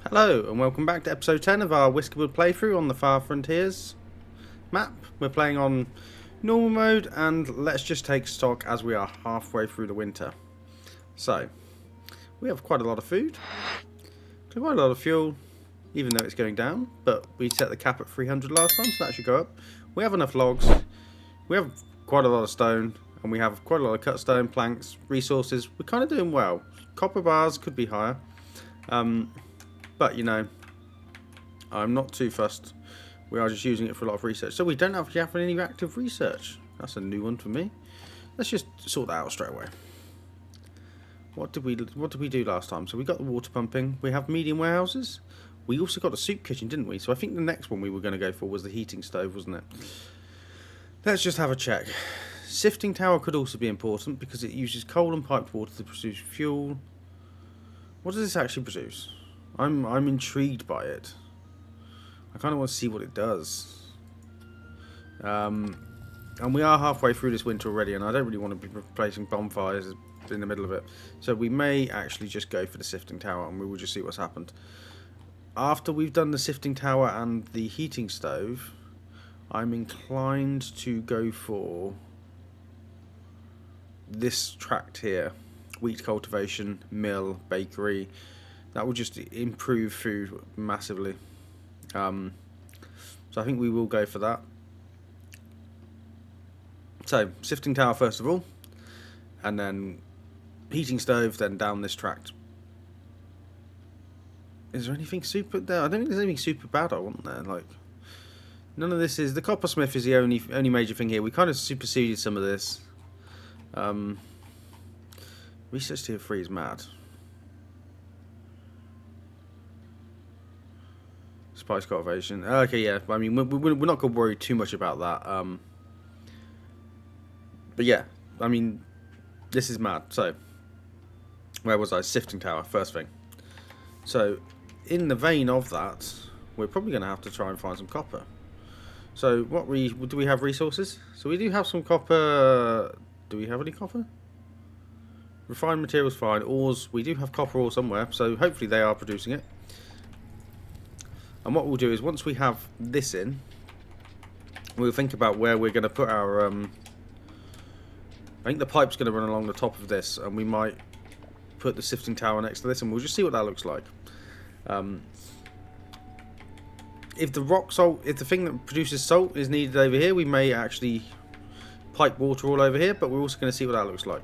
Hello and welcome back to episode 10 of our Whiskerwood playthrough on the Far Frontiers map. We're playing on normal mode and let's just take stock as we are halfway through the winter. So, we have quite a lot of food, quite a lot of fuel, even though it's going down, but we set the cap at 300 last time, so that should go up. We have enough logs, we have quite a lot of stone, and we have quite a lot of cut stone, planks, resources. We're kind of doing well. Copper bars could be higher. But, you know, I'm not too fussed. We are just using it for a lot of research. So we don't actually have any active research. That's a new one for me. Let's just sort that out straight away. What did we do last time? So we got the water pumping. We have medium warehouses. We also got a soup kitchen, didn't we? So I think the next one we were going to go for was the heating stove, wasn't it? Let's just have a check. Sifting tower could also be important because it uses coal and piped water to produce fuel. What does this actually produce? I'm intrigued by it. I kind of want to see what it does. And we are halfway through this winter already, and I don't really want to be replacing bonfires in the middle of it. So we may actually just go for the sifting tower, and we will just see what's happened. After we've done the sifting tower and the heating stove, I'm inclined to go for this tract here. Wheat cultivation, mill, bakery. That will just improve food massively. So I think we will go for that. So, sifting tower first of all. And then heating stove, then down this tract. Is there anything super there? I don't think there's anything super bad I want there. Like, none of this is... The coppersmith is the only major thing here. We kind of superseded some of this. Research tier 3 is mad. Spice cultivation. Okay, yeah. I mean, we're not going to worry too much about that. But yeah, I mean, this is mad. So, where was I? Sifting tower, first thing. So, in the vein of that, we're probably going to have to try and find some copper. So, do we have resources? So, we do have some copper. Do we have any copper? Refined materials, fine. Ores, we do have copper ore somewhere, so hopefully they are producing it. And what we'll do is, once we have this in, we'll think about where we're going to put our... I think the pipe's going to run along the top of this, and we might put the sifting tower next to this, and we'll just see what that looks like. If the rock salt, if the thing that produces salt is needed over here, we may actually pipe water all over here, but we're also going to see what that looks like.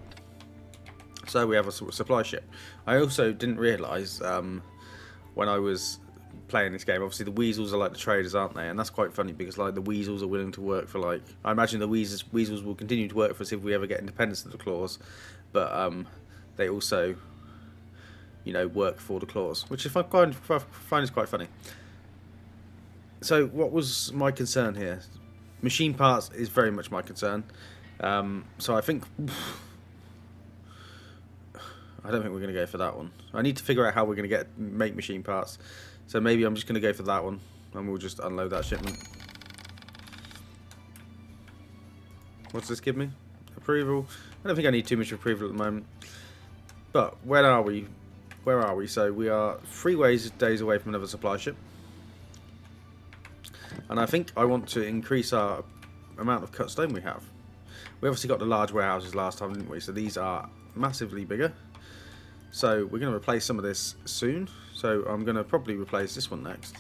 So we have a sort of supply ship. I also didn't realise when I was playing this game, obviously the weasels are like the traders, aren't they? And that's quite funny because like the weasels are willing to work for like... I imagine the weasels will continue to work for us if we ever get independence of the claws. But they also, you know, work for the claws, which I find is quite funny. So what was my concern here? Machine parts is very much my concern. So I think... I don't think we're going to go for that one. I need to figure out how we're going to make machine parts. So maybe I'm just going to go for that one, and we'll just unload that shipment. What's this give me? Approval. I don't think I need too much approval at the moment. But where are we? Where are we? So we are 3 days away from another supply ship. And I think I want to increase our amount of cut stone we have. We obviously got the large warehouses last time, didn't we? So these are massively bigger. So we're going to replace some of this soon. So I'm going to probably replace this one next.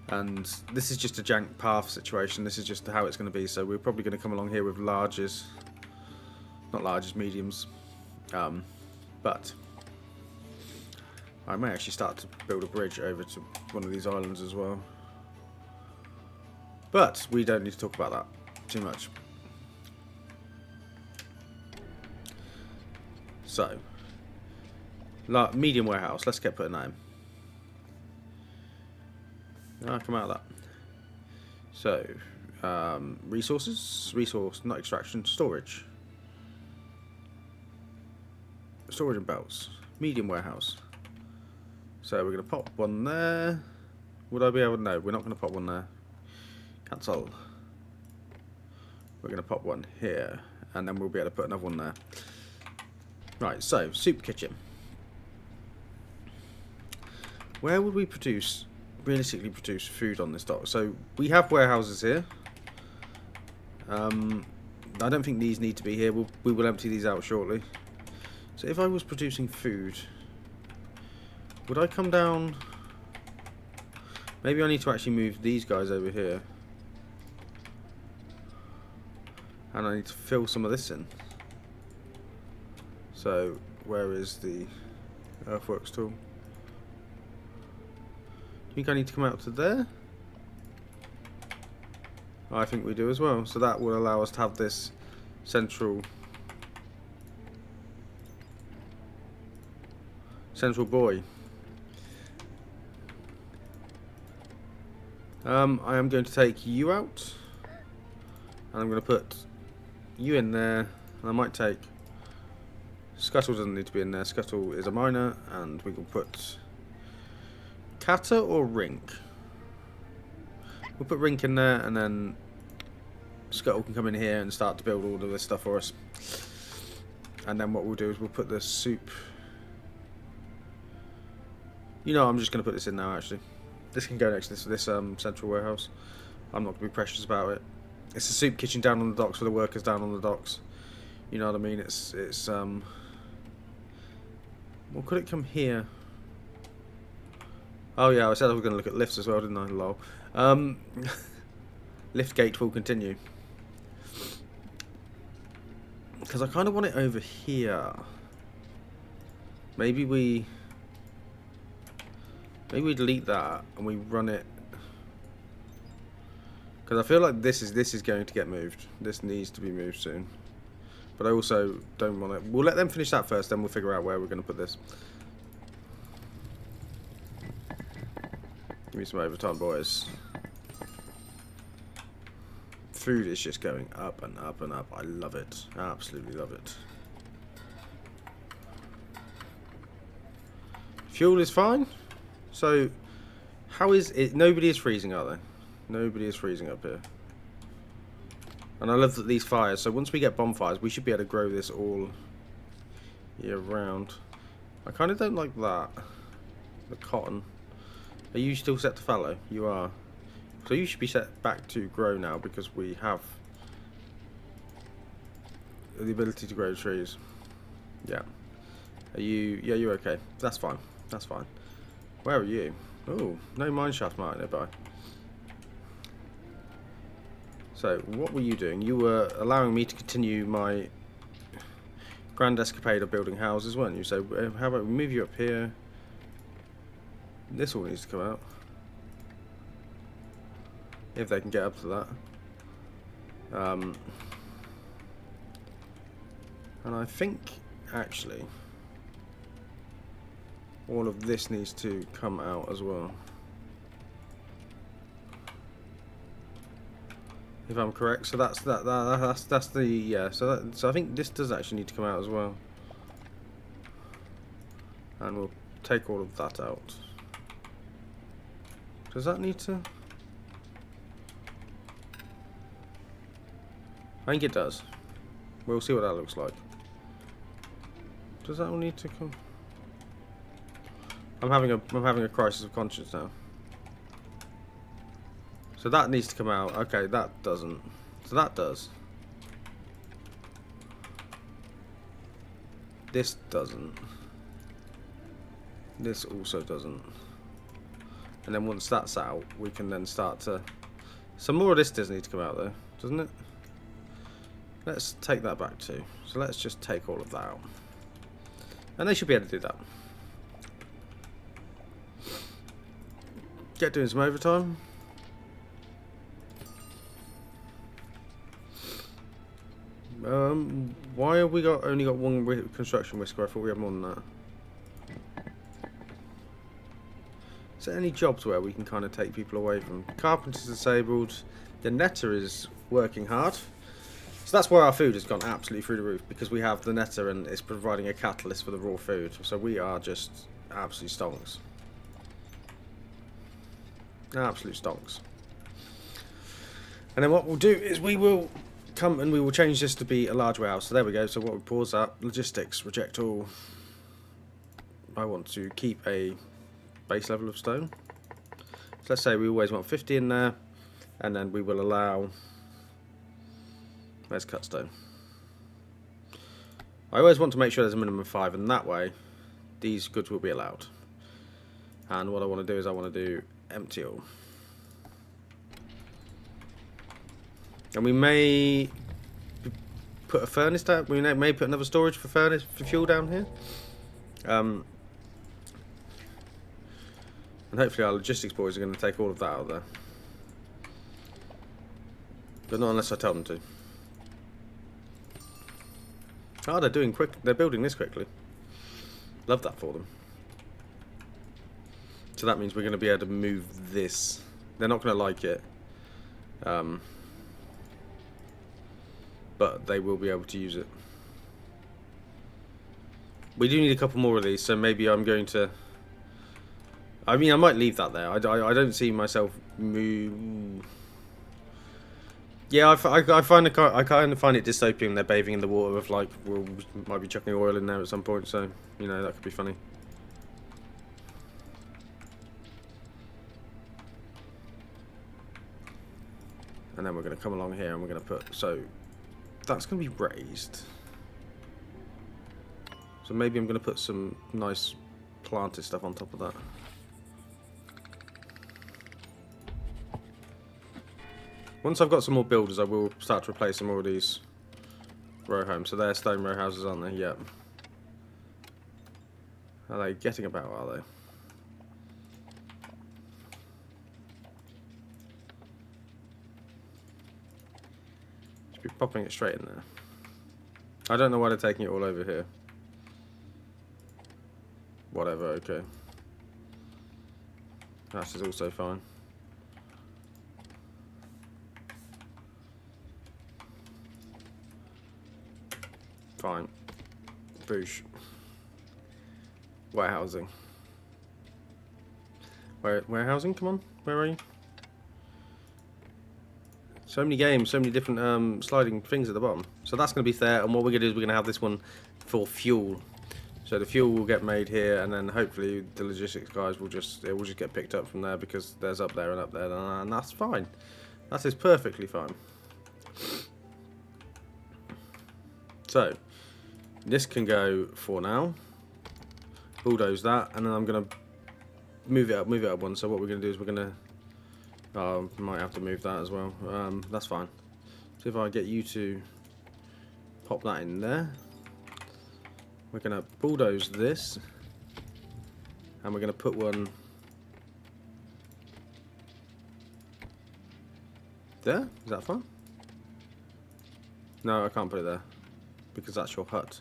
And this is just a jank path situation. This is just how it's going to be. So we're probably going to come along here with larges. Not larges, mediums. But I may actually start to build a bridge over to one of these islands as well. But we don't need to talk about that too much. So... medium warehouse. Let's put a name. Come out of that. So, resource, not extraction, storage. Storage and belts. Medium warehouse. So we're going to pop one there. Would I be able to? No, we're not going to pop one there. Cancel. We're going to pop one here, and then we'll be able to put another one there. Right, so, soup kitchen. Where would we realistically produce food on this dock? So we have warehouses here. I don't think these need to be here. We will empty these out shortly. So if I was producing food, would I come down? Maybe I need to actually move these guys over here. And I need to fill some of this in. So where is the earthworks tool? Do you think I need to come out to there? I think we do as well. So that will allow us to have this central buoy. I am going to take you out, and I'm going to put you in there, and I might take Scuttle. Doesn't need to be in there. Scuttle is a miner, and we can put Kata or Rink. We'll put Rink in there, and then Scuttle can come in here and start to build all of this stuff for us. And then what we'll do is we'll put the soup. You know, I'm just going to put this in now, actually. This can go next to this central warehouse. I'm not going to be precious about it. It's a soup kitchen down on the docks for the workers down on the docks. You know what I mean? It's well, could it come here? Oh yeah, I said I was going to look at lifts as well, didn't I? Lol. Lift gate will continue. Because I kind of want it over here. Maybe we delete that and we run it. Because I feel like this is going to get moved. This needs to be moved soon. But I also don't want to. We'll let them finish that first, then we'll figure out where we're going to put this. Give me some overtime, boys. Food is just going up and up and up. I love it. I absolutely love it. Fuel is fine. So, how is it? Nobody is freezing, are they? Nobody is freezing up here. And I love that these fires. So once we get bonfires, we should be able to grow this all year round. I kind of don't like that. The cotton. Are you still set to fallow? You are. So you should be set back to grow now because we have the ability to grow trees. Yeah. Are you? Yeah, you're okay. That's fine. That's fine. Where are you? Oh, no mineshaft mark nearby. So, what were you doing? You were allowing me to continue my grand escapade of building houses, weren't you? So, how about we move you up here? This all needs to come out. If they can get up to that. And I think, actually, all of this needs to come out as well. If I'm correct, so that's the yeah. So I think this does actually need to come out as well. And we'll take all of that out. Does that need to? I think it does. We'll see what that looks like. Does that all need to come? I'm having a crisis of conscience now. So that needs to come out. Okay, that doesn't. So that does. This doesn't. This also doesn't. And then once that's out, we can then start to... Some more of this does need to come out though, doesn't it? Let's take that back too. So let's just take all of that out. And they should be able to do that. Get doing some overtime. Why have we only got one construction whisker? I thought we had more than that. Is there any jobs where we can kind of take people away from? Carpenter's disabled. The netter is working hard. So that's where our food has gone absolutely through the roof, because we have the netter and it's providing a catalyst for the raw food. So we are just absolute stonks. Absolute stonks. And then what we'll do is we will come and we will change this to be a large warehouse. So there we go. So what we pause that, logistics, reject all. I want to keep a base level of stone. So let's say we always want 50 in there, and then we will allow, where's cut stone? I always want to make sure there's a minimum of 5, and that way these goods will be allowed. And what I want to do is I want to do empty all. And we may put a furnace down. We may put another storage for furnace for fuel down here. And hopefully our logistics boys are going to take all of that out there. But not unless I tell them to. Oh, they're doing quick. They're building this quickly. Love that for them. So that means we're going to be able to move this. They're not going to like it. But they will be able to use it. We do need a couple more of these, so maybe I'm going to... I mean, I might leave that there. I don't see myself move... Yeah, I kind of find it dystopian. They're bathing in the water of, like, we might be chucking oil in there at some point, so, you know, that could be funny. And then we're going to come along here and we're going to put... So, that's going to be raised. So maybe I'm going to put some nice planted stuff on top of that. Once I've got some more builders, I will start to replace some more of these row homes. So they're stone row houses, aren't they? Yep. Are they getting about, are they? Should be popping it straight in there. I don't know why they're taking it all over here. Whatever, okay. That is also fine. Fine. Boosh. Warehousing. Warehousing? Come on. Where are you? So many games, so many different sliding things at the bottom. So that's going to be there, and what we're going to do is we're going to have this one for fuel. So the fuel will get made here, and then hopefully the logistics guys will just get picked up from there, because there's up there, and that's fine. That is perfectly fine. So this can go for now. Bulldoze that, and then I'm gonna move it up one. So what we're gonna do is we're gonna might have to move that as well. That's fine. So if I get you to pop that in there, we're gonna bulldoze this, and we're gonna put one there. Is that fine? No, I can't put it there because that's your hut.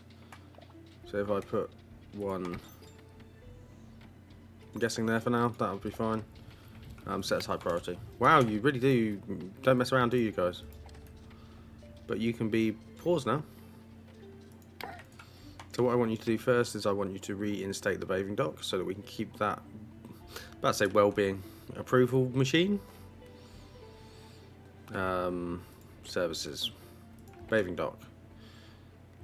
So if I put one, I'm guessing there for now, that would be fine. Set as high priority. Wow, you really don't mess around, do you guys? But you can be paused now. So what I want you to do first is I want you to reinstate the bathing dock so that we can keep that, about to say, well-being approval machine. Services. Bathing dock.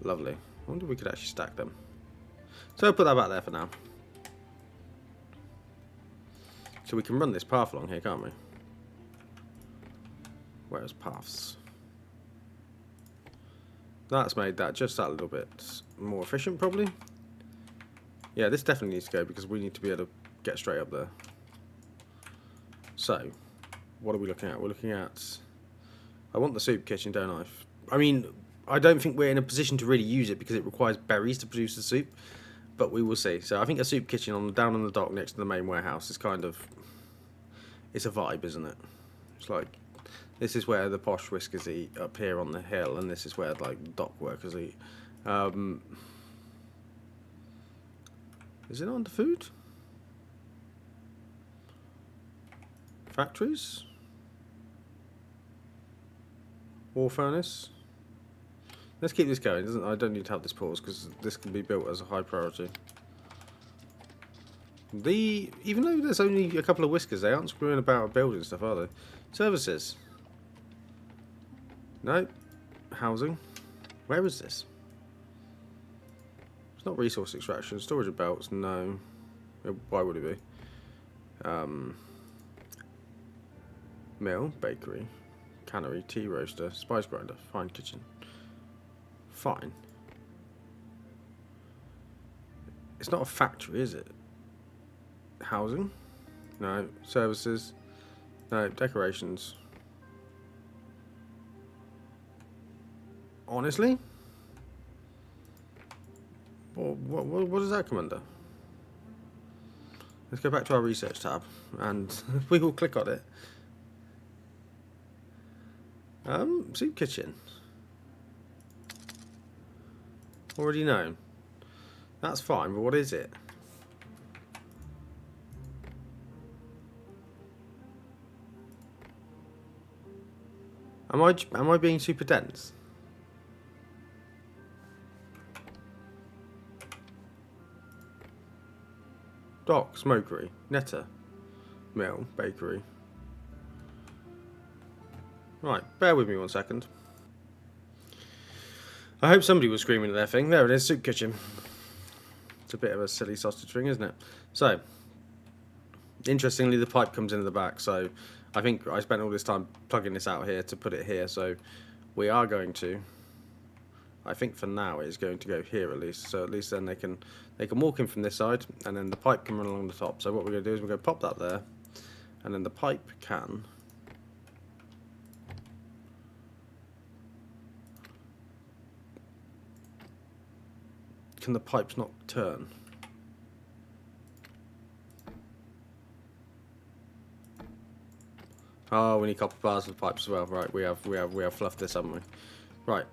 Lovely. I wonder if we could actually stack them. So I'll put that back there for now. So we can run this path along here, can't we? Where's paths? That's made that just that little bit more efficient, probably. Yeah, this definitely needs to go because we need to be able to get straight up there. So, what are we looking at? We're looking at... I want the soup kitchen, don't I? I mean, I don't think we're in a position to really use it because it requires berries to produce the soup. But we will see. So I think a soup kitchen down on the dock next to the main warehouse is kind of... It's a vibe, isn't it? It's like... This is where the posh whiskers eat, up here on the hill, and this is where, like, the dock workers eat. Is it under food? Factories? War furnace? Let's keep this going. I don't need to have this pause, because this can be built as a high priority. Even though there's only a couple of whiskers, they aren't screwing about building stuff, are they? Services. No. Housing. Where is this? It's not resource extraction. Storage of belts. No. Why would it be? Mill, bakery, cannery, tea roaster, spice grinder, fine kitchen. Fine. It's not a factory, is it? Housing? No. Services? No. Decorations? Honestly? What does that come under? Let's go back to our research tab and we will click on it. Soup kitchen. Already known. That's fine, but what is it? Am I being super dense? Dock, smokery, netter, mill, bakery. Right, bear with me 1 second. I hope somebody was screaming at their thing. There it is, soup kitchen. It's a bit of a silly sausage ring, isn't it? So, interestingly, the pipe comes into the back. So, I think I spent all this time plugging this out here to put it here. So, we are going to. I think for now it's going to go here at least. So at least then they can walk in from this side, and then the pipe can run along the top. So what we're going to do is we're going to pop that there, and then the pipe can. Can the pipes not turn? Oh, we need copper bars for the pipes as well. Right, we have fluffed this, haven't we? Right.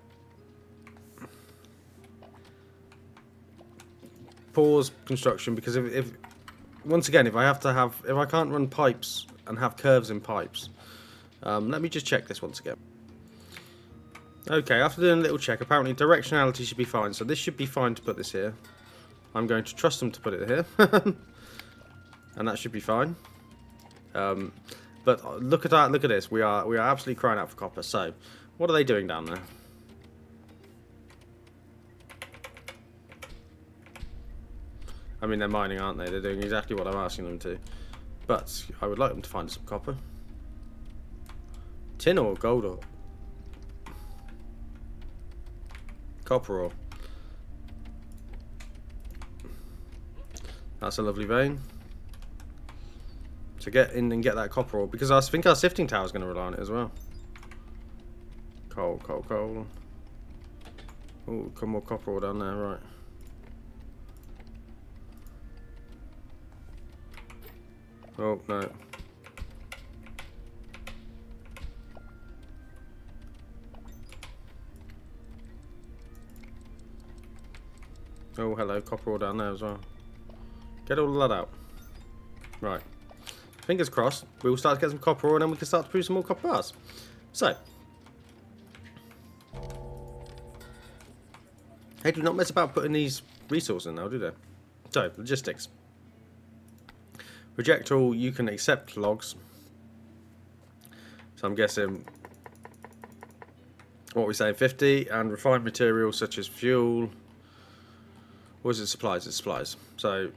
Pause construction, because if once again, if I can't run pipes and have curves in pipes, let me just check this once again. Okay, after doing a little check, apparently directionality should be fine, so this should be fine to put this here. I'm going to trust them to put it here, and that should be fine. But look at that! Look at this. We are absolutely crying out for copper. So, what are they doing down there? I mean, they're mining, aren't they? They're doing exactly what I'm asking them to. But I would like them to find some copper. Tin ore, gold ore. Copper ore. That's a lovely vein. To get in and get that copper ore, because I think our sifting tower is going to rely on it as well. Coal, coal, coal. Oh, come more copper ore down there, right. Oh, no. Oh, hello, copper ore down there as well. Get all of that out. Right. Fingers crossed, we will start to get some copper ore and then we can start to produce some more copper bars. So. Hey, do not mess about putting these resources in now, do they? So, logistics. Reject all, you can accept logs. So I'm guessing, what we say, 50, and refined materials such as fuel. Or is it supplies? It's supplies. So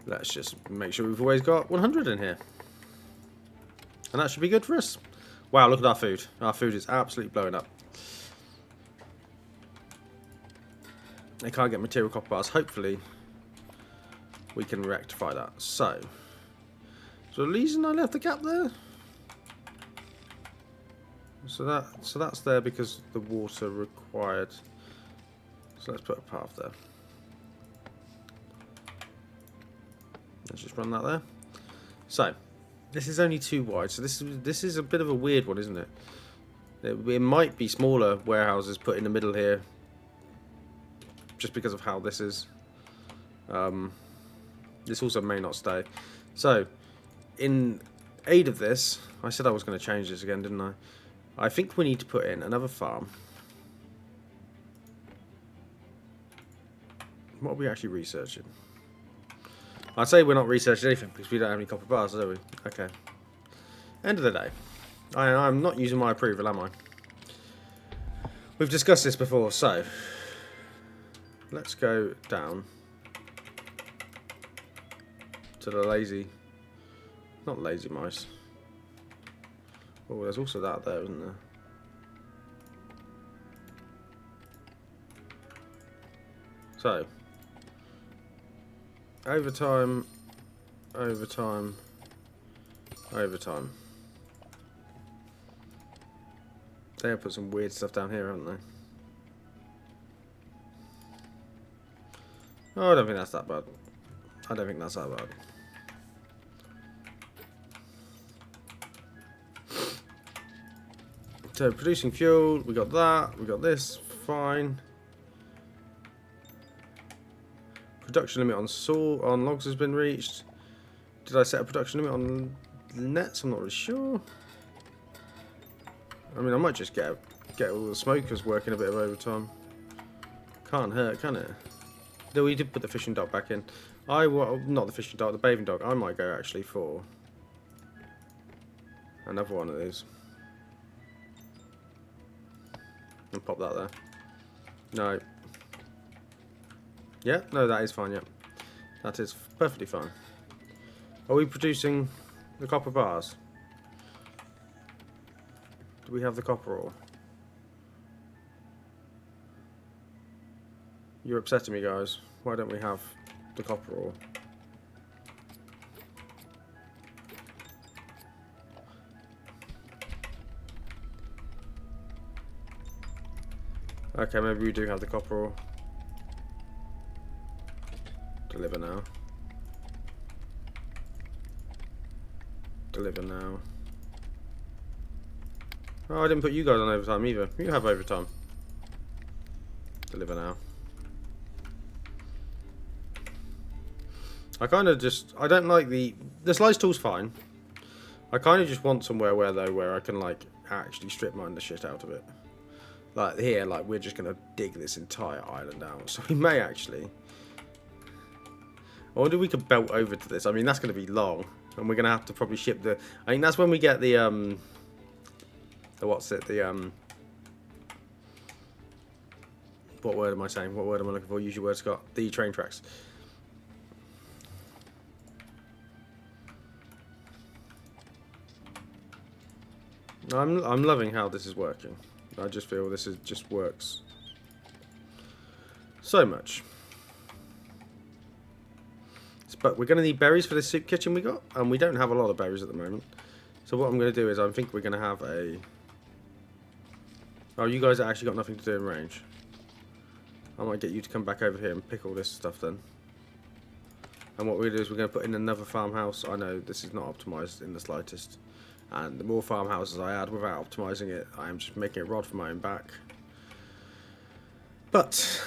let's just make sure we've always got 100 in here. And that should be good for us. Wow, look at our food. Our food is absolutely blowing up. They can't get material copper bars. Hopefully we can rectify that. So the reason I left the gap there. So that's there because the water required. So let's put a path there. Let's just run that there. So this is only 2 wide. So this is a bit of a weird one, isn't it? It might be smaller warehouses put in the middle here, just because of how this is. This also may not stay. So, in aid of this, I said I was going to change this again, didn't I? I think we need to put in another farm. What are we actually researching? I'd say we're not researching anything because we don't have any copper bars, do we? Okay. End of the day. I'm not using my approval, am I? We've discussed this before, so let's go down to the lazy, not lazy mice. Oh, there's also that there, isn't there? So, overtime, overtime, overtime. They have put some weird stuff down here, haven't they? Oh, I don't think that's that bad. I don't think that's that bad. So, producing fuel, we got that, we got this, fine. Production limit on logs has been reached. Did I set a production limit on nets? I'm not really sure. I mean, I might just get all the smokers working a bit of overtime. Can't hurt, can it? Though we did put the fishing dock back in. Not the fishing dock, the bathing dock. I might go actually for another one of these. And pop that there. No. Yeah, no, that is fine, yeah. That is perfectly fine. Are we producing the copper bars? Do we have the copper ore? You're upsetting me, guys. Why don't we have the copper ore? Okay, maybe we do have the copper ore. Deliver now. Deliver now. Oh, I didn't put you guys on overtime either. You have overtime. Deliver now. I kind of just... I don't like the slice tool's fine. I kind of just want somewhere where I can, like, actually strip mine the shit out of it. Like, here, like, we're just going to dig this entire island out. So we may actually... I wonder if we could belt over to this. I mean, that's going to be long. And we're going to have to probably ship the... I think that's when we get the what's it? The, what word am I saying? What word am I looking for? Use your word, Scott. The train tracks. I'm loving how this is working. I just feel this just works so much. But we're going to need berries for the soup kitchen we got, and we don't have a lot of berries at the moment. So what I'm going to do is I think we're going to have a... Oh, you guys have actually got nothing to do in range. I might get you to come back over here and pick all this stuff then. And what we're going to do is we're going to put in another farmhouse. I know this is not optimised in the slightest. And the more farmhouses I add without optimising it, I am just making it rod for my own back. But...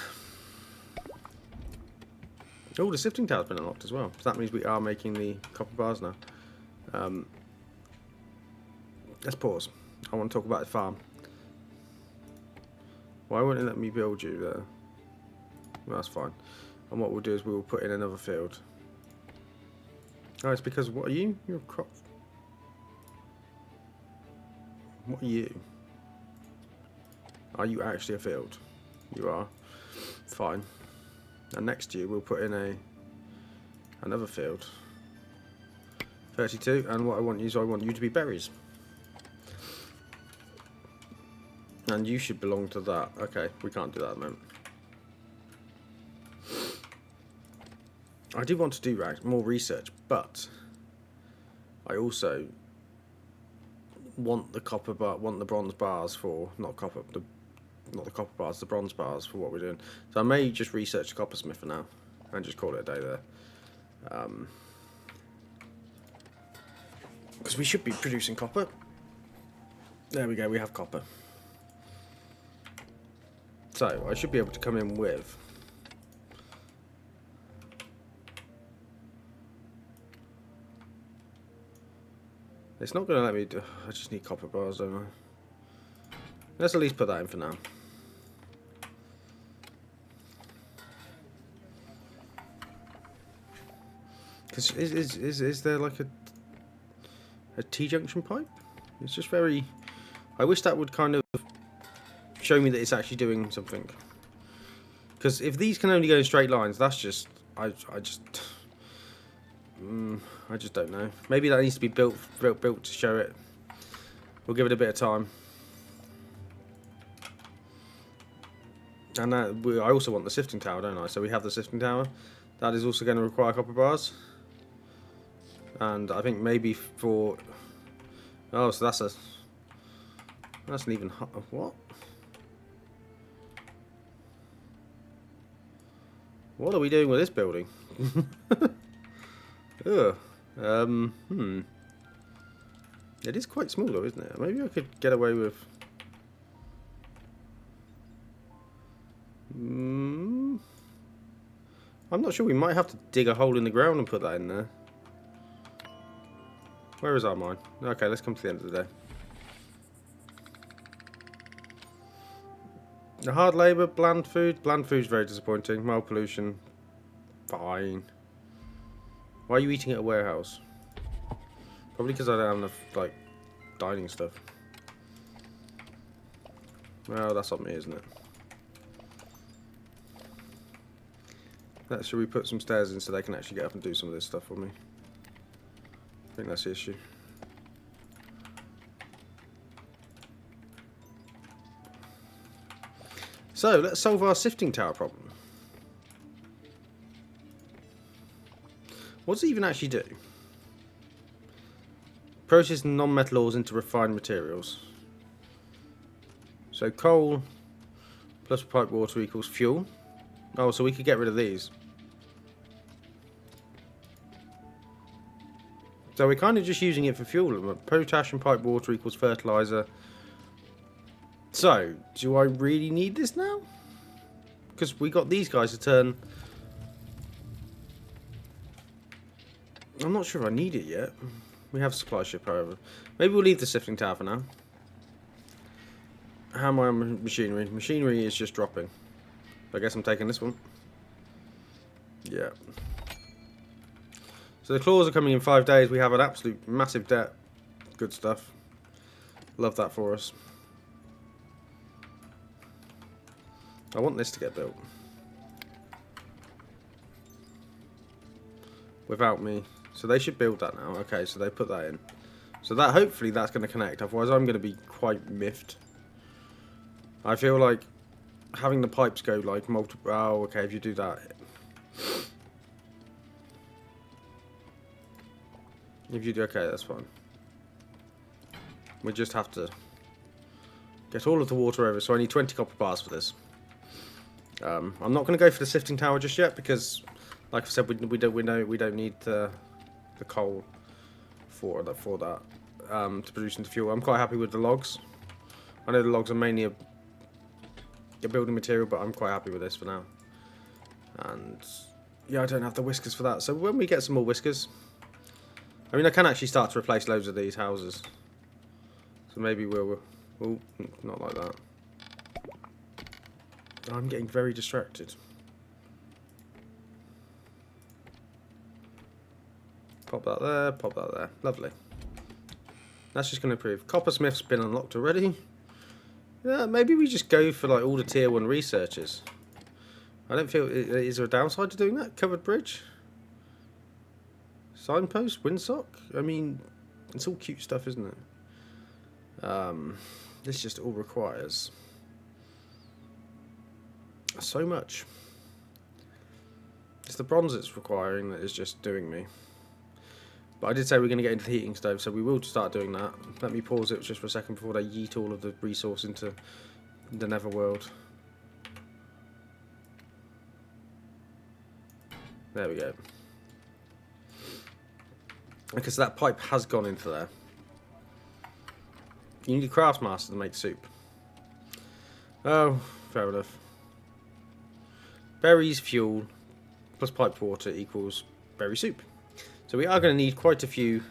Oh, the sifting tower's been unlocked as well. So that means we are making the copper bars now. Let's pause. I want to talk about the farm. Why won't it let me build you there? Well, that's fine. And what we'll do is we will put in another field. Oh, it's because... What are you? You're a crop... What are you? Are you actually a field? You are. Fine. And next to you we'll put in another field. 32, and what I want you to be berries. And you should belong to that. Okay, we can't do that at the moment. I do want to do more research, but I also want the bronze bars for not the copper bars, the bronze bars for what we're doing. So I may just research the coppersmith for now and just call it a day there. Because we should be producing copper. There we go, we have copper. So I should be able to come in with... It's not going to let me do... I just need copper bars, don't I? Let's at least put that in for now. Because is there like a T-junction pipe? It's just very... I wish that would kind of show me that it's actually doing something. Because if these can only go in straight lines, that's just... I just don't know. Maybe that needs to be built to show it. We'll give it a bit of time. And I also want the sifting tower, don't I? So we have the sifting tower. That is also going to require copper bars. And I think maybe for... Oh, so that's an even... What? What are we doing with this building? Ugh. It is quite small though, isn't it? Maybe I could get away with... I'm not sure. We might have to dig a hole in the ground and put that in there. Where is our mine? Okay, let's come to the end of the day. The hard labour, bland food. Bland food's very disappointing. Mild pollution. Fine. Why are you eating at a warehouse? Probably because I don't have enough, like, dining stuff. Well, that's on me, isn't it? Should we put some stairs in so they can actually get up and do some of this stuff for me? I think that's the issue. So, let's solve our sifting tower problem. What does it even actually do? Process non-metal ores into refined materials. So coal plus pipe water equals fuel. Oh, so we could get rid of these. So we're kind of just using it for fuel. Potash and pipe water equals fertilizer. So, do I really need this now? Because we got these guys to turn... I'm not sure I need it yet. We have a supply ship, however. Maybe we'll leave the sifting tower for now. How am I on machinery? Machinery is just dropping. I guess I'm taking this one. Yeah. So the claws are coming in 5 days. We have an absolute massive debt. Good stuff. Love that for us. I want this to get built. Without me. So they should build that now. Okay, so they put that in. So that hopefully that's going to connect. Otherwise I'm going to be quite miffed. I feel like having the pipes go like multiple... Oh, okay, if you do that... If you do... Okay, that's fine. We just have to get all of the water over. So I need 20 copper bars for this. I'm not going to go for the sifting tower just yet because, like I said, we don't need the coal for that to produce into fuel. I'm quite happy with the logs. I know the logs are mainly a building material, but I'm quite happy with this for now. And yeah, I don't have the whiskers for that. So when we get some more whiskers, I mean, I can actually start to replace loads of these houses. So maybe we'll... Oh, not like that. I'm getting very distracted. Pop that there, pop that there. Lovely. That's just going to improve. Coppersmith's been unlocked already. Yeah, maybe we just go for like all the tier 1 researchers. I don't feel... Is there a downside to doing that? Covered bridge? Signpost? Windsock? I mean, it's all cute stuff, isn't it? This just all requires... so much. It's the bronze it's requiring that is just doing me. But I did say we're going to get into the heating stove, so we will start doing that. Let me pause it just for a second before they yeet all of the resource into the netherworld. There we go. Okay, so that pipe has gone into there. You need a craftsmaster to make soup. Oh, fair enough. Berries, fuel, plus piped water equals berry soup. So we are going to need quite a few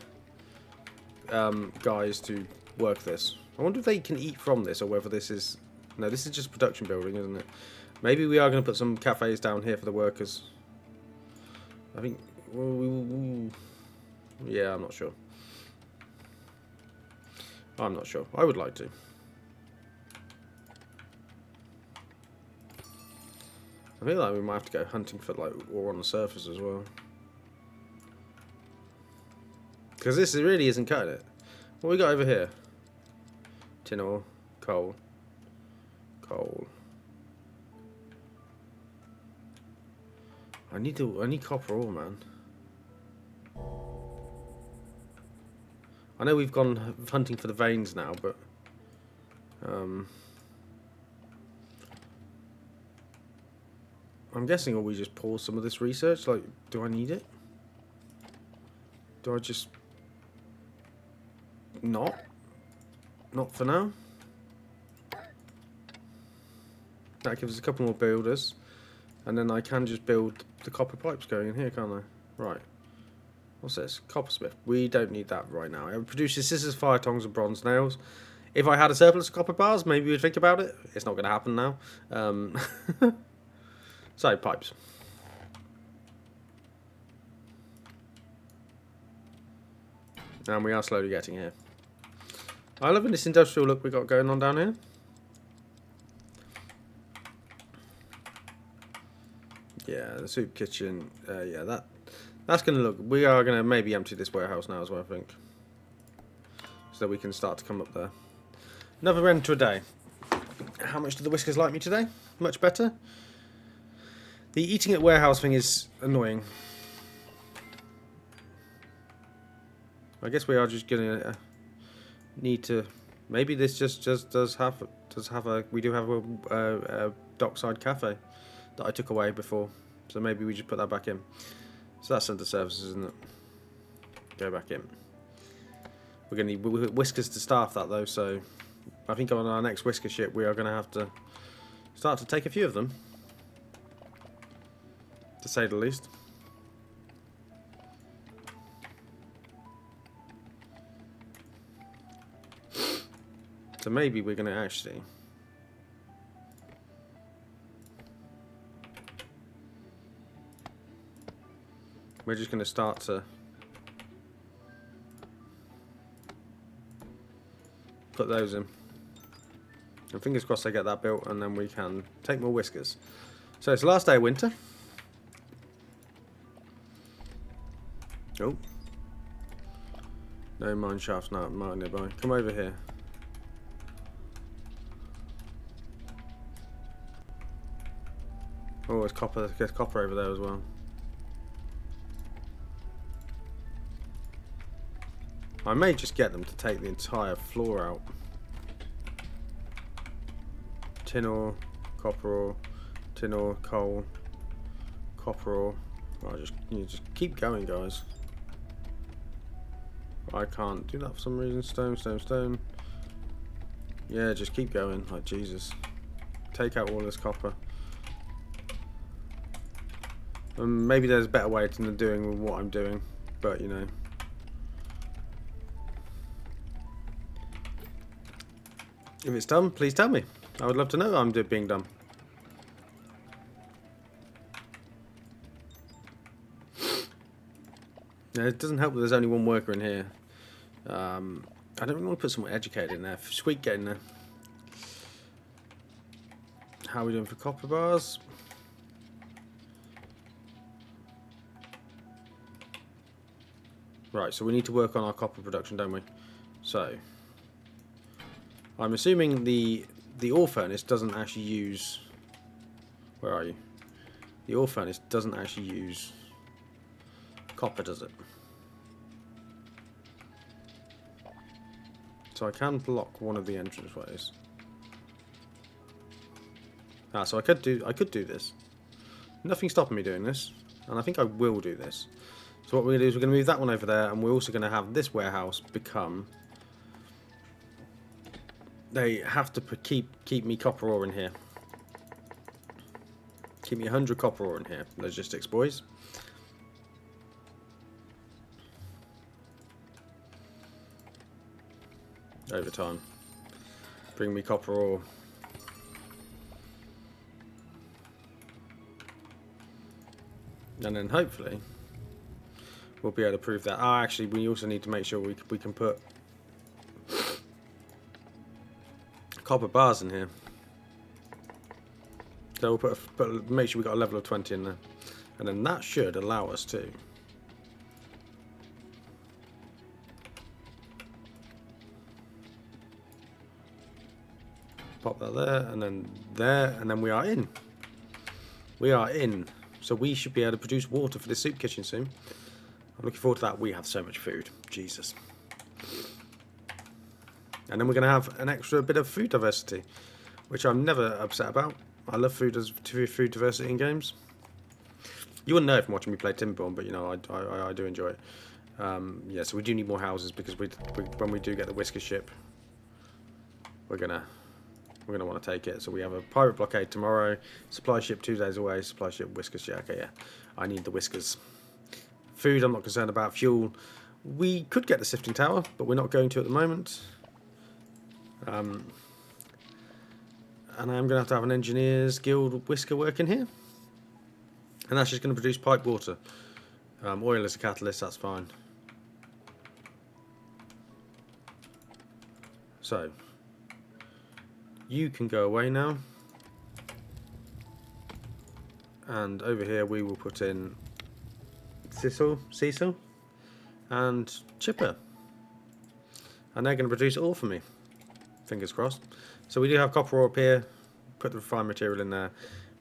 guys to work this. I wonder if they can eat from this, or whether this is... No, this is just production building, isn't it? Maybe we are going to put some cafes down here for the workers. I think... Yeah, I'm not sure. I'm not sure. I would like to. I feel like we might have to go hunting for like ore on the surface as well. Because this really isn't cutting it. What we got over here? Tin ore, coal, coal. I need copper ore, man. I know we've gone hunting for the veins now, but I'm guessing we just pause some of this research. Like, do I need it? Do I just not for now? That gives us a couple more builders, and then I can just build the copper pipes going in here, can't I? Right. What's this? Coppersmith. We don't need that right now. It produces scissors, fire tongs, and bronze nails. If I had a surplus of copper bars, maybe we'd think about it. It's not going to happen now. So, pipes. And we are slowly getting here. I love this industrial look we got going on down here. Yeah, the soup kitchen. Yeah, that's going to look... We are going to maybe empty this warehouse now as well, I think. So we can start to come up there. Another renter a day. How much do the whiskers like me today? Much better. The eating at warehouse thing is annoying. I guess we are just going to need to... Maybe this just does have a... We do have a dockside cafe that I took away before. So maybe we just put that back in. So that's under services, isn't it? Go back in. We're going to need whiskers to staff that though, so I think on our next whisker ship we are going to have to start to take a few of them, to say the least. So maybe we're going to actually... We're just going to start to put those in. And fingers crossed I get that built and then we can take more whiskers. So it's the last day of winter. Oh. No mine shafts now nearby. Come over here. Oh, there's copper over there as well. I may just get them to take the entire floor out. Tin ore, copper ore, tin ore, coal, copper ore. Well, you just keep going, guys. I can't do that for some reason. Stone, stone, stone. Yeah, just keep going. Like Jesus. Take out all this copper. Maybe there's a better way than doing what I'm doing, but you know. If it's done, please tell me. I would love to know I'm being done. Yeah, it doesn't help that there's only one worker in here. I don't really want to put someone educated in there. Squeak, get in there. How are we doing for copper bars? Right, so we need to work on our copper production, don't we? So... I'm assuming the ore furnace doesn't actually use... Where are you? The ore furnace doesn't actually use copper, does it? So I can block one of the entranceways. Ah, so I could do this. Nothing's stopping me doing this, and I think I will do this. So what we're going to do is we're going to move that one over there, and we're also going to have this warehouse become... They have to keep me copper ore in here. Keep me 100 copper ore in here. Logistics, boys. Overtime. Bring me copper ore. And then hopefully we'll be able to prove that. Ah, actually, we also need to make sure we can put copper bars in here. So we'll make sure we got a level of 20 in there, and then that should allow us to Pop that there, and then there, and then we are in. We are in. So we should be able to produce water for the soup kitchen soon. I'm looking forward to that. We have so much food. Jesus. And then we're going to have an extra bit of food diversity, which I'm never upset about. I love food diversity in games. You wouldn't know from watching me play Timberborn, but you know I do enjoy it. Yeah, so we do need more houses because when we do get the Whisker ship, we're gonna want to take it. So we have a pirate blockade tomorrow. Supply ship 2 days away. Supply ship Whiskers. Yeah, okay, yeah. I need the Whiskers. Food, I'm not concerned about. Fuel, we could get the sifting tower, but we're not going to at the moment. And I'm going to have an engineers guild whisker working here. And that's just going to produce piped water. Oil as a catalyst, that's fine. So, you can go away now. And over here we will put in Cecil, and Chipper. And they're going to produce it all for me. Fingers crossed. So we do have copper ore up here. Put the refined material in there.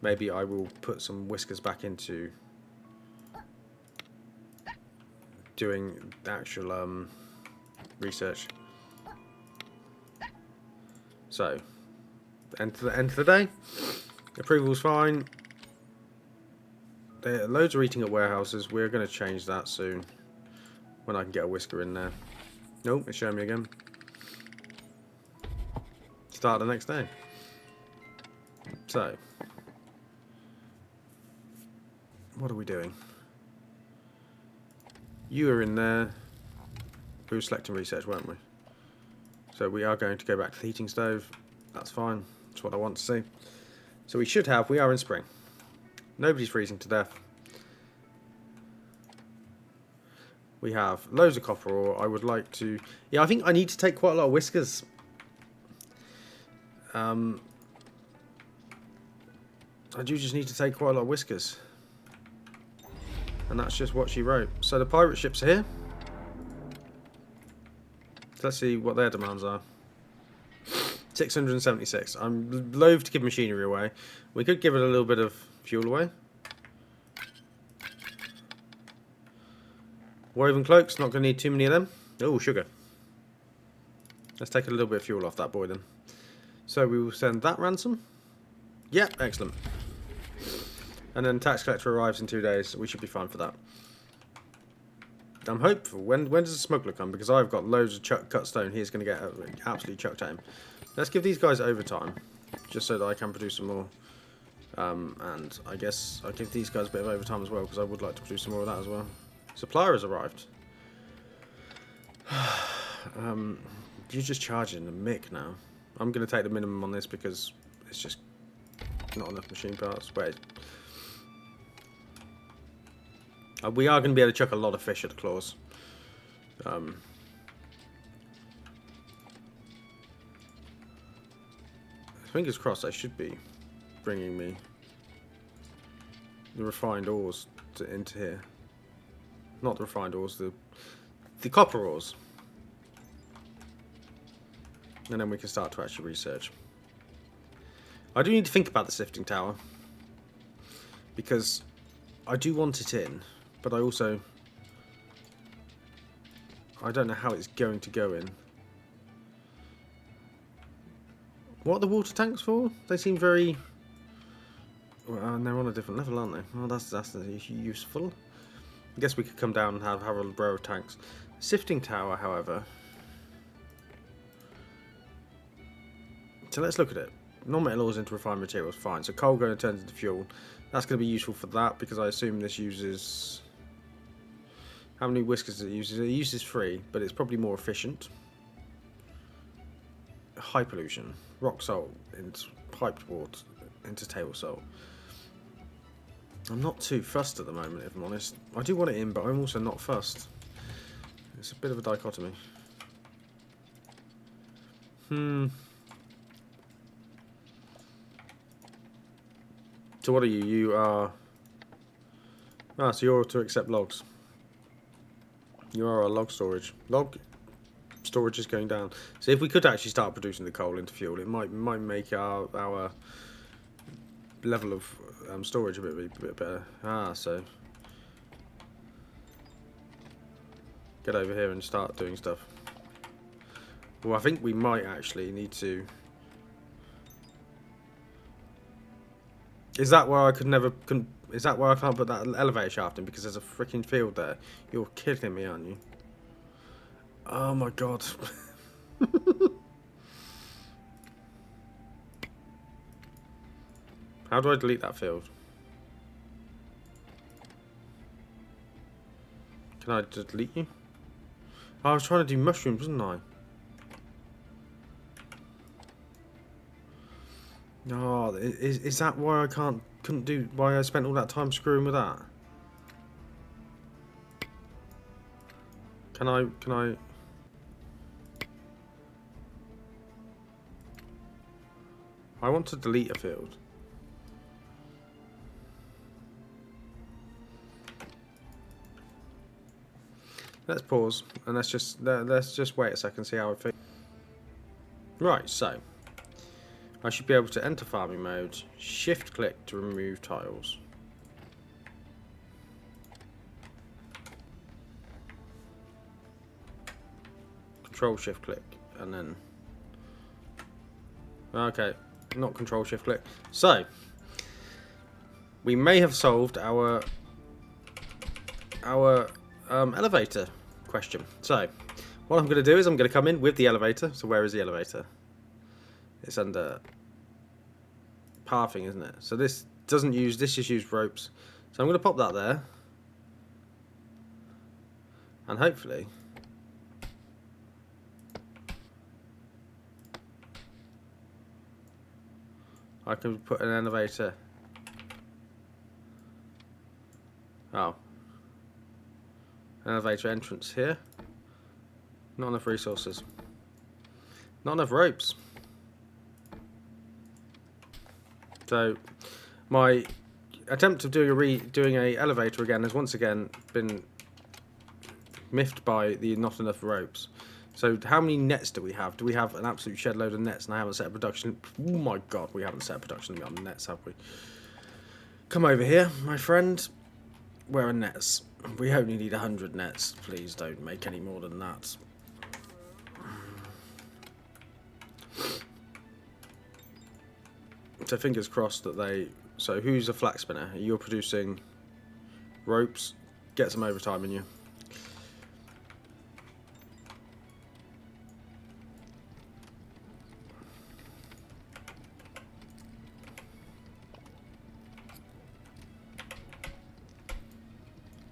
Maybe I will put some whiskers back into doing the actual research. So, end of the day. Approval's fine. Loads are eating at warehouses. We're going to change that soon. When I can get a whisker in there. Nope, it's showing me again. Start the next day. So, what are we doing? You are in there. We were selecting research, weren't we? So we are going to go back to the heating stove. That's fine. That's what I want to see. So we are in spring. Nobody's freezing to death. We have loads of copper ore. I would like to... Yeah, I think I need to take quite a lot of whiskers. I do just need to take quite a lot of whiskers. And that's just what she wrote. So the pirate ships are here. So let's see what their demands are. 676. I'm loath to give machinery away. We could give it a little bit of fuel away. Woven cloaks, not going to need too many of them. Oh, sugar. Let's take a little bit of fuel off that boy then. So we will send that ransom. Yeah, excellent. And then tax collector arrives in 2 days, so we should be fine for that. I'm hopeful. When does the smuggler come? Because I've got loads of cut stone. He's going to get absolutely chucked at him. Let's give these guys overtime, just so that I can produce some more. And I guess I'll give these guys a bit of overtime as well, because I would like to produce some more of that as well. Supplier has arrived. You're just charging the mick now. I'm going to take the minimum on this because it's just not enough machine parts. Wait. We are going to be able to chuck a lot of fish at the claws. Fingers crossed, I should be bringing me the refined ores into here. Not the refined ores, the copper ores. And then we can start to actually research. I do need to think about the sifting tower. Because I do want it in. But I don't know how it's going to go in. What are the water tanks for? They seem very... Well, and they're on a different level, aren't they? Well, that's useful. I guess we could come down and have a row of tanks. Sifting tower, however... So let's look at it. Non-metal ores into refined materials, fine. So coal going to turn into fuel. That's going to be useful for that, because I assume this uses... How many whiskers does it use? It uses 3, but it's probably more efficient. High pollution. Rock salt into piped water into table salt. I'm not too fussed at the moment, if I'm honest. I do want it in, but I'm also not fussed. It's a bit of a dichotomy. So what are you? You are... so you're to accept logs. You are a log storage. Log storage is going down. So if we could actually start producing the coal into fuel, it might make our level of storage a bit better. So get over here and start doing stuff. Well, I think we might actually need to. Is that where I could never? Is that where I can't put that elevator shaft in because there's a freaking field there? You're kidding me, aren't you? Oh my god. How do I delete that field? Can I delete you? Oh, I was trying to do mushrooms, wasn't I? Oh, is that why I couldn't do? Why I spent all that time screwing with that? Can I? I want to delete a field. Let's pause and let's just wait a second, see how it feels. Right, so I should be able to enter farming mode, shift click to remove tiles. Control shift click and then okay, not control shift click. So we may have solved our elevator question. So what I'm going to do is I'm going to come in with the elevator. So where is the elevator? It's under pathing, isn't it? So this doesn't use, this just uses ropes. So I'm going to pop that there. And hopefully I can put an elevator. Oh. An elevator entrance here. Not enough resources. Not enough ropes. So my attempt of doing a elevator again has once again been miffed by the not enough ropes. So how many nets do we have? Do we have an absolute shed load of nets? And I haven't set a production. Oh my god, we haven't set a production on nets, have we? Come over here, my friend. Where are nets? We only need 100 nets. Please don't make any more than that. So fingers crossed that they... So who's a flax spinner? You're producing ropes. Get some overtime in you.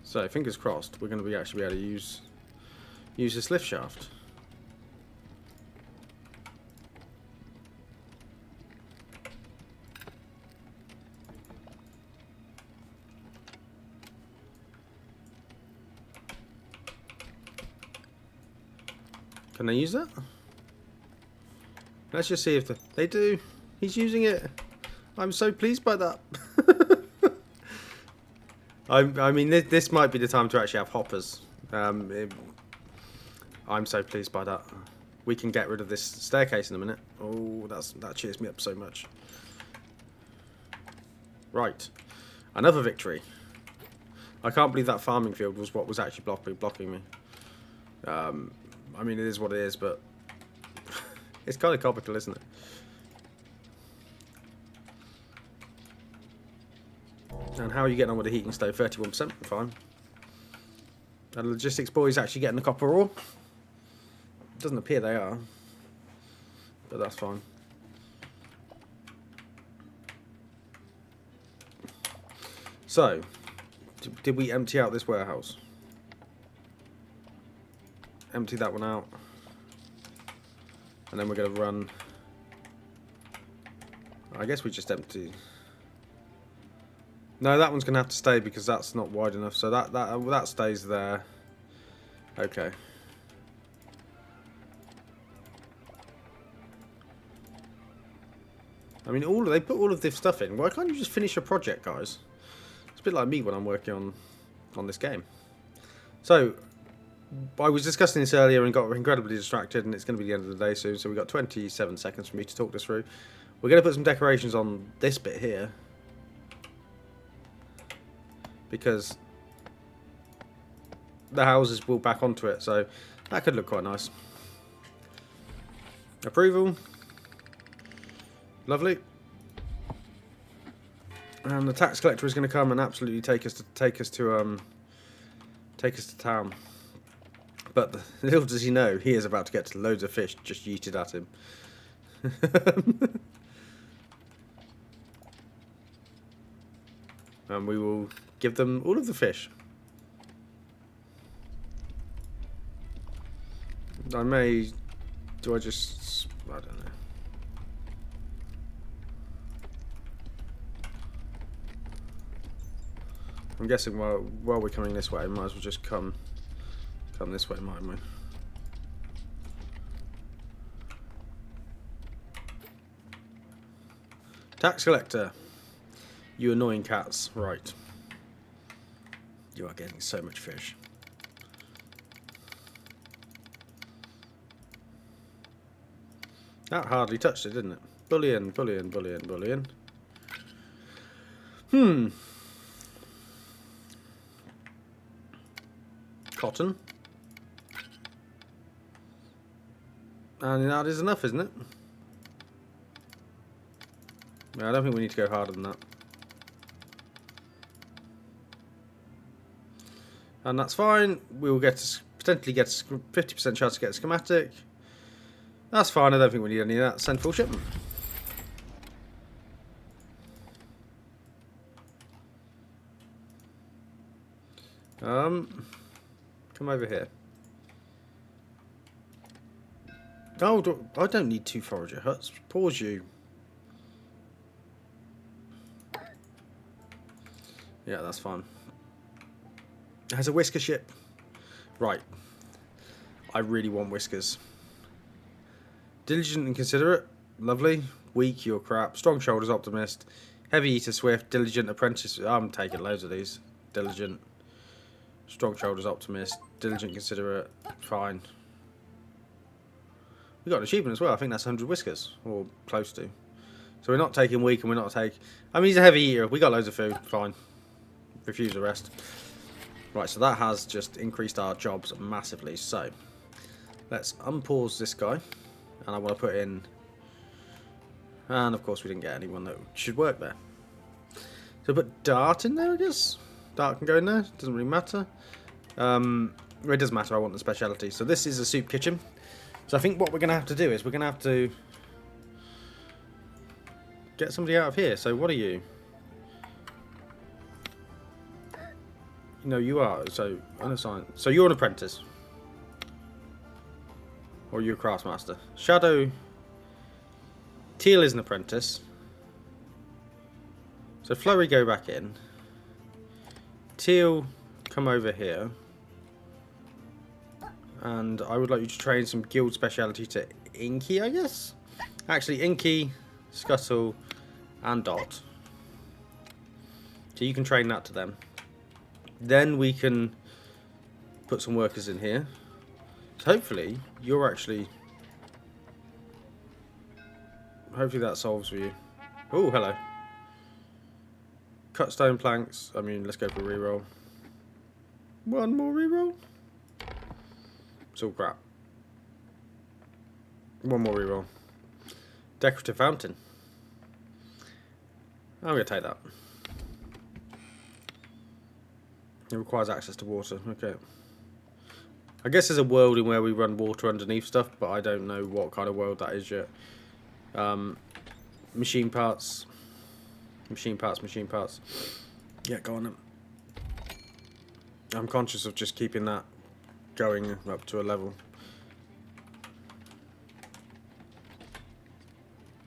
So fingers crossed we're going to actually be able to use this lift shaft. Can they use that? Let's just see if they do. He's using it. I'm so pleased by that. I mean, this might be the time to actually have hoppers. I'm so pleased by that. We can get rid of this staircase in a minute. Oh, that cheers me up so much. Right, another victory. I can't believe that farming field was what was actually blocking me. I mean, it is what it is, but it's kind of comical, isn't it? And how are you getting on with the heating stove? 31%, fine. And logistics boys actually getting the copper ore? Doesn't appear they are, but that's fine. So, did we empty out this warehouse? Empty that one out. And then we're going to run... I guess we just empty... No, that one's going to have to stay because that's not wide enough. So that stays there. Okay. I mean, they put all of this stuff in. Why can't you just finish a project, guys? It's a bit like me when I'm working on this game. So, I was discussing this earlier and got incredibly distracted, and it's going to be the end of the day soon, so we've got 27 seconds for me to talk this through. We're going to put some decorations on this bit here, because the houses will back onto it, so that could look quite nice. Approval. Lovely. And the tax collector is going to come and absolutely take us to town. But little does he know, he is about to get loads of fish just yeeted at him. And we will give them all of the fish. Do I just... I don't know. I'm guessing while we're coming this way, we might as well just come this way, mightn't we? Tax collector. You annoying cats. Right. You are getting so much fish. That hardly touched it, didn't it? Bullion, bullion, bullion, bullion. Cotton. And that is enough, isn't it? Yeah, I don't think we need to go harder than that. And that's fine. We will potentially get a 50% chance to get a schematic. That's fine. I don't think we need any of that. Send full shipment. Come over here. Oh, I don't need 2 forager huts. Pause you. Yeah, that's fine. It has a whisker ship. Right. I really want whiskers. Diligent and considerate. Lovely. Weak, you're crap. Strong shoulders, optimist. Heavy eater, swift. Diligent, apprentice. I'm taking loads of these. Diligent. Strong shoulders, optimist. Diligent, considerate. Fine. We got an achievement as well. I think that's 100 whiskers. Or close to. So we're not taking weak and we're not taking... I mean, he's a heavy eater. We got loads of food. Fine. Refuse arrest. Right, so that has just increased our jobs massively. So, let's unpause this guy. And I want to put in... And, of course, we didn't get anyone that should work there. So put Dart in there, I guess. Dart can go in there. Doesn't really matter. It does matter. I want the speciality. So this is a soup kitchen. So I think what we're going to have to do is we're going to have to get somebody out of here. So what are you? No, you are. So unassigned. So you're an apprentice. Or you're a craftsmaster. Shadow. Teal is an apprentice. So Flurry, go back in. Teal, come over here. And I would like you to train some guild speciality to Inky, I guess? Actually, Inky, Scuttle, and Dot. So you can train that to them. Then we can put some workers in here. So hopefully, you're actually... Hopefully that solves for you. Oh, hello. Cut stone planks. I mean, let's go for a reroll. One more reroll. It's all crap. One more reroll. Decorative fountain. I'm going to take that. It requires access to water. Okay. I guess there's a world in where we run water underneath stuff, but I don't know what kind of world that is yet. Machine parts. Machine parts, machine parts. Yeah, go on then. I'm conscious of just keeping that going up to a level.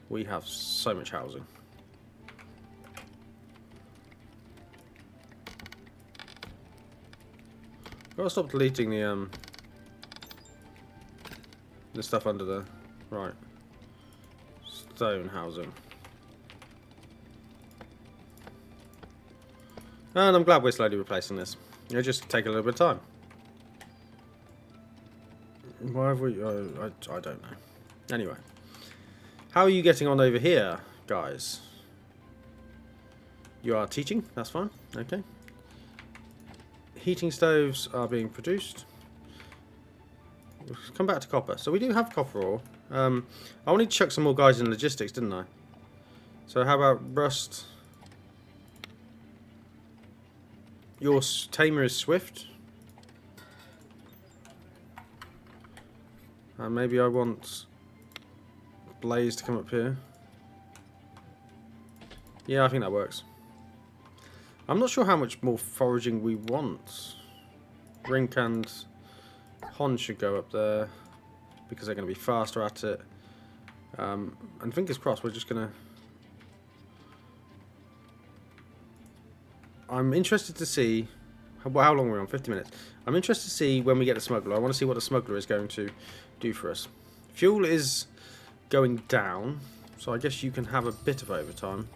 We have so much housing. Gotta stop deleting the stuff under there. Right. Stone housing. And I'm glad we're slowly replacing this. It'll just take a little bit of time. Why have we... I don't know. Anyway. How are you getting on over here, guys? You are teaching? That's fine. Okay. Heating stoves are being produced. We'll come back to copper. So we do have copper ore. I wanted to chuck some more guys in logistics, didn't I? So how about rust? Your tamer is swift. And maybe I want Blaze to come up here. Yeah, I think that works. I'm not sure how much more foraging we want. Rink and Hon should go up there because they're going to be faster at it. And fingers crossed, we're just going to... I'm interested to see... How long we're on? 50 minutes. I'm interested to see when we get the smuggler. I want to see what the smuggler is going to do for us. Fuel is going down, so I guess you can have a bit of overtime.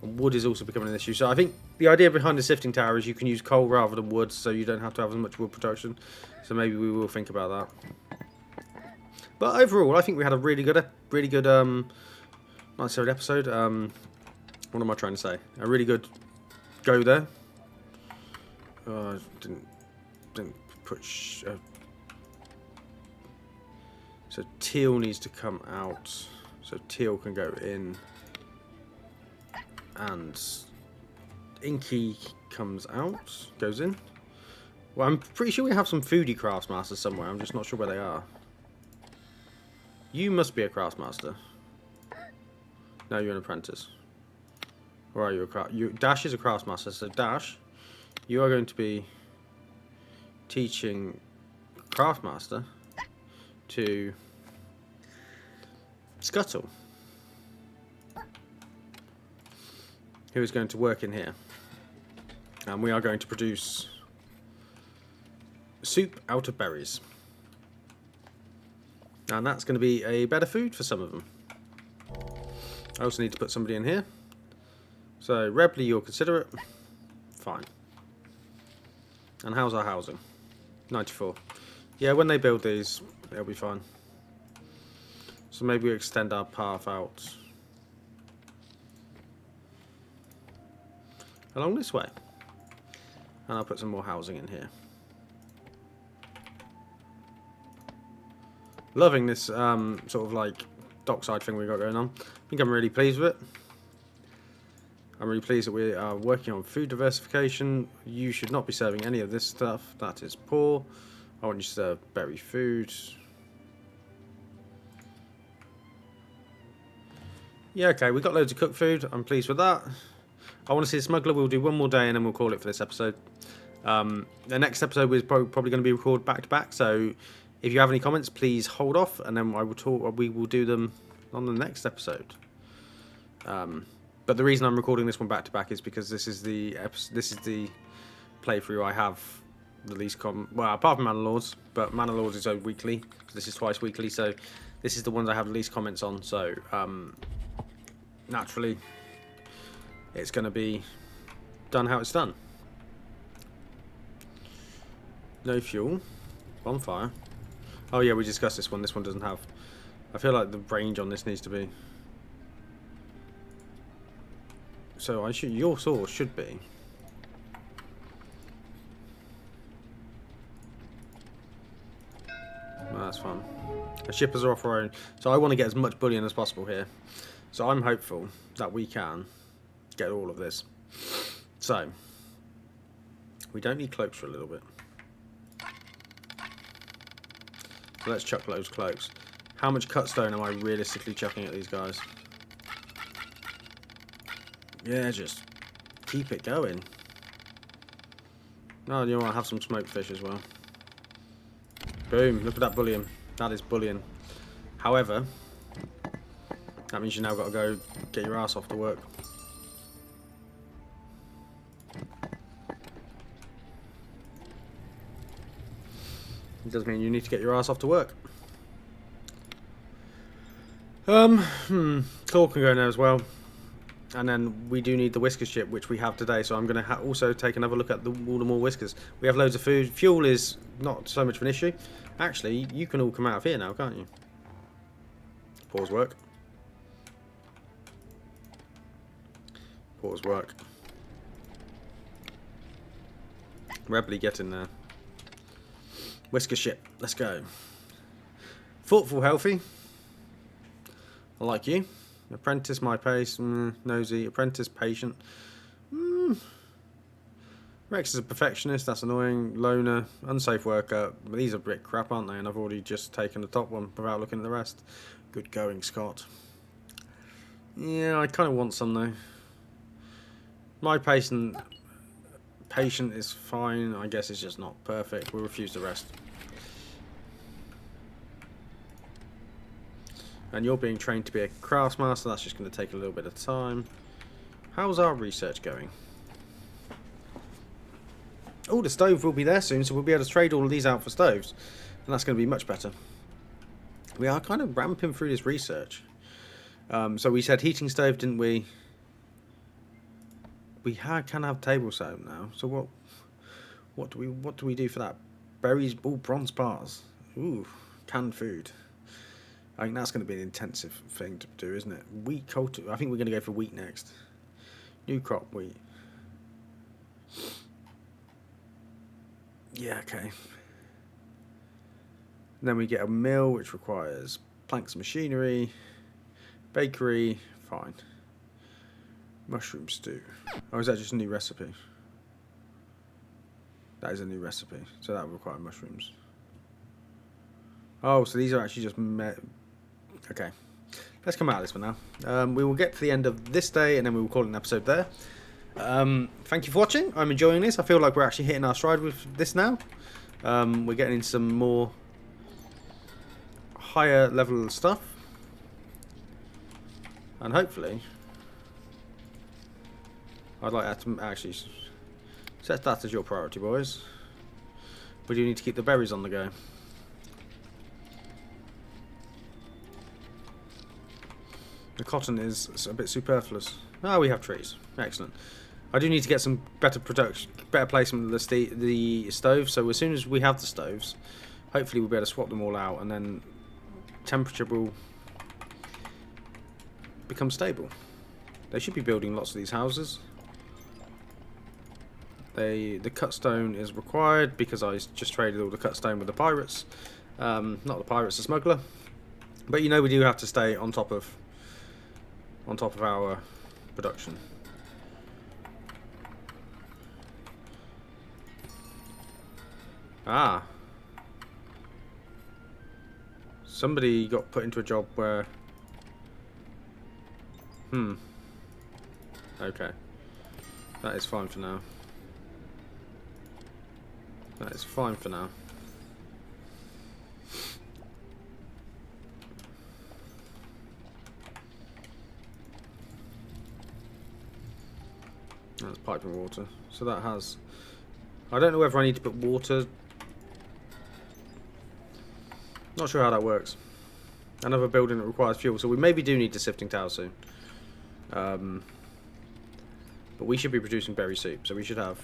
Wood is also becoming an issue. So I think the idea behind the sifting tower is you can use coal rather than wood, so you don't have to have as much wood production. So maybe we will think about that. But overall, I think we had a really good, not necessarily episode. What am I trying to say? A really good go there. Didn't put. So teal needs to come out. So teal can go in. And inky comes out, goes in. Well, I'm pretty sure we have some foodie craftsmasters somewhere. I'm just not sure where they are. You must be a craftsmaster. No, you're an apprentice. Or are you a craft? Dash is a craftsmaster. So Dash, you are going to be teaching craftsmaster to Scuttle, who is going to work in here. And we are going to produce soup out of berries. And that's going to be a better food for some of them. I also need to put somebody in here. So, Rebley, you'll consider it. Fine. And how's our housing? 94. Yeah, when they build these, it'll be fine. So maybe we extend our path out along this way. And I'll put some more housing in here. Loving this sort of like dockside thing we got going on. I think I'm really pleased with it. I'm really pleased that we are working on food diversification. You should not be serving any of this stuff. That is poor. I want you to serve berry food. Yeah, okay, we got loads of cooked food. I'm pleased with that. I want to see the smuggler. We'll do one more day and then we'll call it for this episode. The next episode is probably going to be recorded back to back. So if you have any comments, please hold off, and then we will do them on the next episode. But the reason I'm recording this one back to back is because this is the playthrough I have the least well, apart from Manor Lords, but Manor Lords is weekly. This is twice weekly, so this is the ones I have the least comments on. So naturally, it's going to be done how it's done. No fuel, bonfire. Oh yeah, we discussed this one. This one doesn't have. I feel like the range on this needs to be. So your source should be. Well, that's fun. The shippers are off our own, so I want to get as much bullion as possible here. So I'm hopeful that we can get all of this. So we don't need cloaks for a little bit. So let's chuck those cloaks. How much cutstone am I realistically chucking at these guys? Yeah, just keep it going. Oh, you want to have some smoked fish as well. Boom, look at that bullion. That is bullion. However, that means you now got to go get your ass off to work. It does mean you need to get your ass off to work. Claw can go now as well. And then we do need the whiskers ship, which we have today. So I'm going to also take another look at all the more whiskers. We have loads of food. Fuel is not so much of an issue. Actually, you can all come out of here now, can't you? Pause work. Pause work. Rebly, get in there. Whisker ship, let's go. Thoughtful, healthy. I like you. Apprentice, my pace. Nosy. Apprentice, patient. Rex is a perfectionist, that's annoying. Loner, unsafe worker. These are a bit crap, aren't they? And I've already just taken the top one without looking at the rest. Good going, Scott. Yeah, I kind of want some though. My patient is fine. I guess it's just not perfect. We'll refuse the rest. And you're being trained to be a craftsmaster. That's just going to take a little bit of time. How's our research going? Oh, the stove will be there soon, so we'll be able to trade all of these out for stoves. And that's going to be much better. We are kind of ramping through this research. So we said heating stove, didn't we? We can have table soap now. So what do we do for that? Berries, bronze bars. Ooh, canned food. I think that's going to be an intensive thing to do, isn't it? Wheat culture. I think we're going to go for wheat next. New crop wheat. Yeah, okay. And then we get a mill, which requires planks, machinery, bakery. Fine. Mushroom stew. Oh, is that just a new recipe? That is a new recipe, so that will require mushrooms. Oh, so these are actually just okay. Let's come out of this for now. We will get to the end of this day, and then we will call it an episode there. Thank you for watching. I'm enjoying this. I feel like we're actually hitting our stride with this now. We're getting into some more higher level stuff, and hopefully I'd like to actually set that as your priority, boys. We do need to keep the berries on the go. The cotton is a bit superfluous. Ah, we have trees. Excellent. I do need to get some better placement of the stove. So as soon as we have the stoves, hopefully we'll be able to swap them all out, and then temperature will become stable. They should be building lots of these houses. The cut stone is required because I just traded all the cut stone with the pirates. Not the pirates, the smuggler. But you know we do have to stay on top of our production. Ah. Somebody got put into a job where... Okay. That is fine for now. That is fine for now. That's piping water. So that has... I don't know whether I need to put water... Not sure how that works. Another building that requires fuel, so we maybe do need the sifting tower soon. But we should be producing berry soup, so we should have...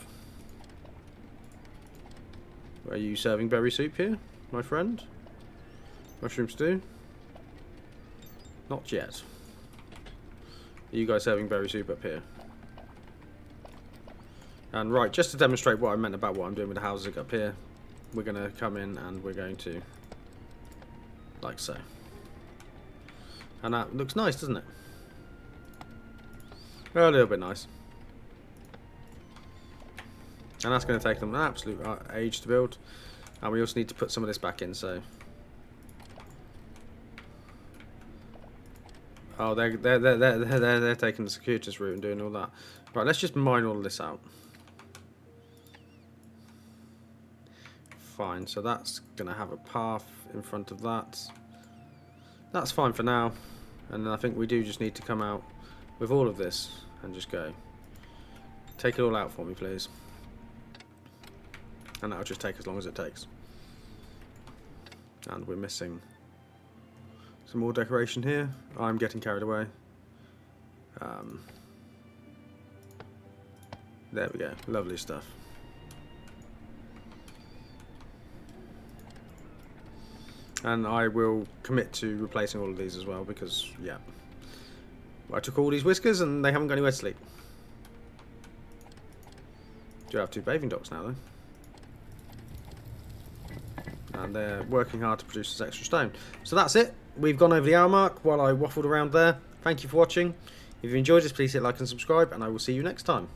Are you serving berry soup here, my friend? Mushroom stew? Not yet. Are you guys serving berry soup up here? And right, just to demonstrate what I meant about what I'm doing with the houses up here, we're going to come in and we're going to... like so. And that looks nice, doesn't it? A little bit nice. And that's going to take them an absolute age to build. And we also need to put some of this back in, so... Oh, they're taking the circuitous route and doing all that. Right, let's just mine all of this out. Fine, so that's going to have a path in front of that. That's fine for now. And then I think we do just need to come out with all of this and just go. Take it all out for me, please. And that'll just take as long as it takes. And we're missing some more decoration here. I'm getting carried away. There we go. Lovely stuff. And I will commit to replacing all of these as well, because, yeah, I took all these whiskers and they haven't got anywhere to sleep. Do have 2 bathing docks now, though. And they're working hard to produce this extra stone. So that's it. We've gone over the hour mark while I waffled around there. Thank you for watching. If you enjoyed this, please hit like and subscribe, and I will see you next time.